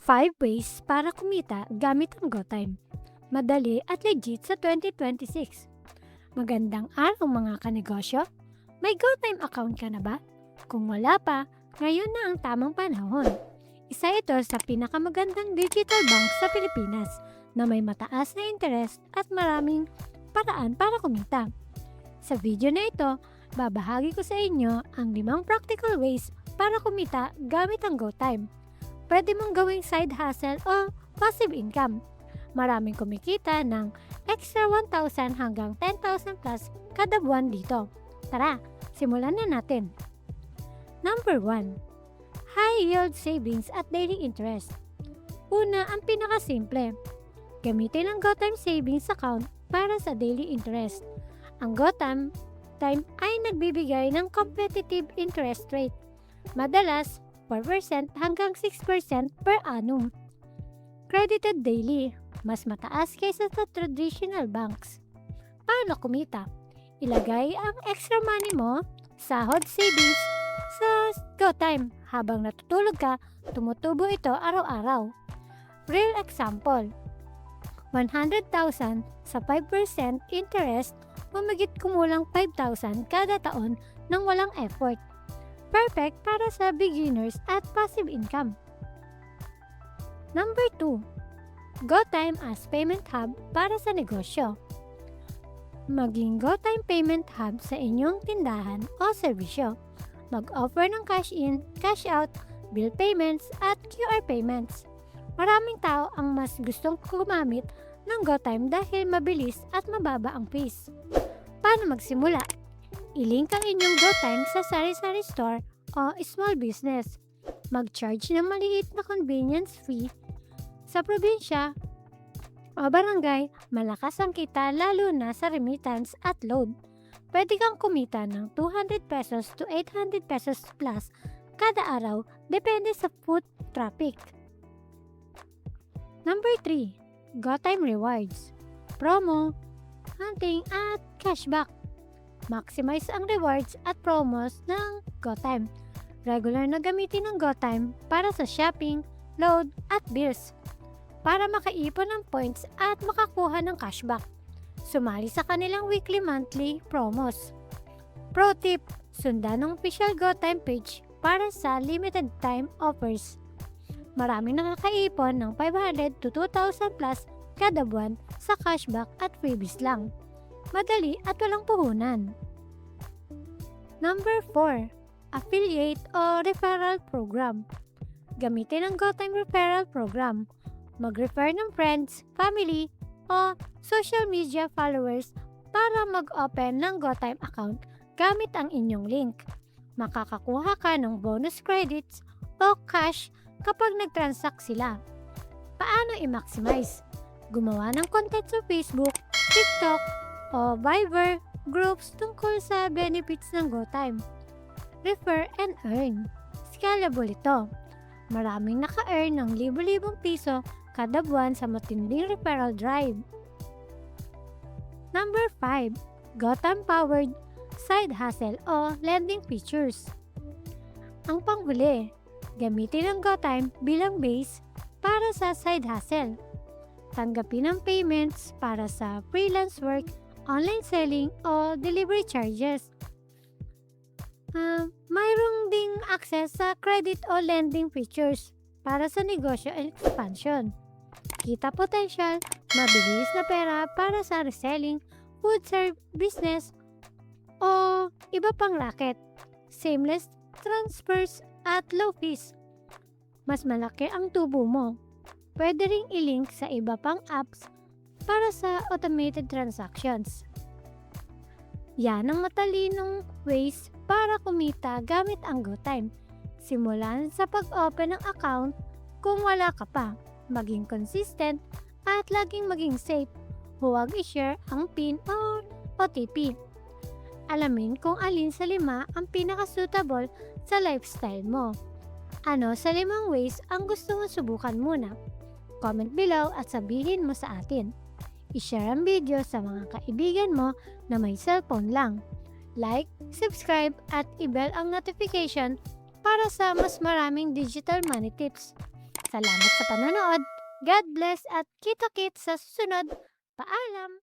5 ways para kumita gamit ang GoTime. Madali at legit sa 2026. Magandang araw mga kanegosyo. May GoTime account ka na ba? Kung wala pa, ngayon na ang tamang panahon. Isa ito sa pinakamagandang digital bank sa Pilipinas na may mataas na interest at maraming paraan para kumita. Sa video na ito, babahagi ko sa inyo ang 5 practical ways para kumita gamit ang GoTime. Pwede mong gawing side hustle o passive income. Maraming kumikita ng extra 1,000 hanggang 10,000 plus kada buwan dito. Tara, simulan na natin. Number 1. High yield savings at daily interest. Una, ang pinakasimple. Gamitin ang GoTime savings account para sa daily interest. Ang GoTime ay nagbibigay ng competitive interest rate. Madalas, 4% hanggang 6% per annum. Credited daily, mas mataas kaysa sa traditional banks. Paano kumita? Ilagay ang extra money mo, sahod savings, sa GoTime. Habang natutulog ka, tumutubo ito araw-araw. Real example, 100,000 sa 5% interest, mamigit kumulang 5,000 kada taon nang walang effort. Perfect para sa beginners at passive income. Number 2. GoTime as payment hub para sa negosyo. Maging GoTime payment hub sa inyong tindahan o serbisyo. Mag-offer ng cash in, cash out, bill payments at QR payments. Maraming tao ang mas gustong gumamit ng GoTime dahil mabilis at mababa ang fees. Paano magsimula? I-link ang inyong GoTime sa sari-sari store o small business. Mag-charge ng maliit na convenience fee. Sa probinsya o barangay, malakas ang kita lalo na sa remittance at load. Pwede kang kumita ng 200 pesos to 800 pesos plus kada araw, depende sa foot traffic. Number 3. GoTime Rewards. Promo, hunting at cashback. Maximize ang rewards at promos ng GoTime. Regular na gamitin ng GoTime para sa shopping, load at bills. Para makaipon ng points at makakuha ng cashback. Sumali sa kanilang weekly monthly promos. Pro tip, sundan ang official GoTime page para sa limited time offers. Maraming nakakaipon ng 500 to 2,000 plus kada buwan sa cashback at freebies lang. Madali at walang puhunan. Number 4. Affiliate o referral program. Gamitin ang GoTime referral program. Mag-refer ng friends, family, o social media followers para mag-open ng GoTime account gamit ang inyong link. Makakakuha ka ng bonus credits o cash kapag nag-transact sila. Paano i-maximize? Gumawa ng content sa Facebook, TikTok, o Viber groups tungkol sa benefits ng GoTime. Refer and earn. Scalable ito. Maraming naka-earn ng libo-libong piso kada buwan sa matinding referral drive. Number 5. GoTime powered side hustle o lending features. Ang panghuli, gamitin ang GoTime bilang base para sa side hustle. Tanggapin ang payments para sa freelance work, online selling o delivery charges. Mayroong ding access sa credit o lending features para sa negosyo expansion. Kita potential, mabilis na pera para sa reselling, food serve business o iba pang racket. Seamless transfers at low fees. Mas malaki ang tubo mo. Pwede ring i-link sa iba pang apps para sa automated transactions. Yan ang matalinong ways para kumita gamit ang GoTime. Simulan sa pag-open ng account kung wala ka pa. Maging consistent at laging maging safe. Huwag i-share ang PIN o OTP. Alamin kung alin sa 5 ang pinaka-suitable sa lifestyle mo. Ano sa 5 ways ang gusto mo subukan muna? Comment below at sabihin mo sa atin. I-share ang video sa mga kaibigan mo na may cellphone lang. Like, subscribe at i-bell ang notification para sa mas maraming digital money tips. Salamat sa panonood. God bless at kita-kits sa susunod. Paalam!